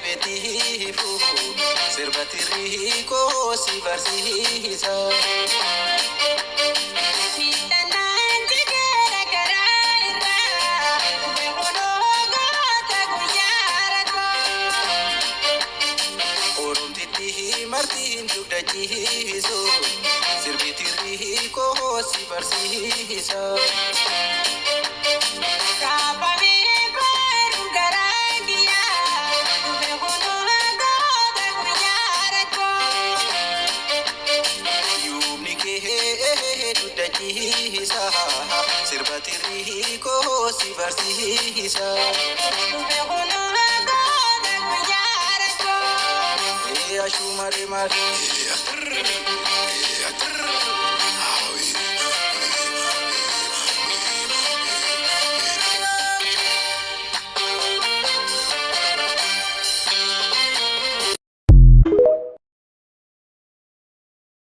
betifu sirbati riko si barsisa Martin dugda jiso sirbiti riko si barsisa Kapani baru garangia behono goda kujarako Yumni ke dugda jisa sirbiti riko si barsisa behono goda kujarako Ya shumare mari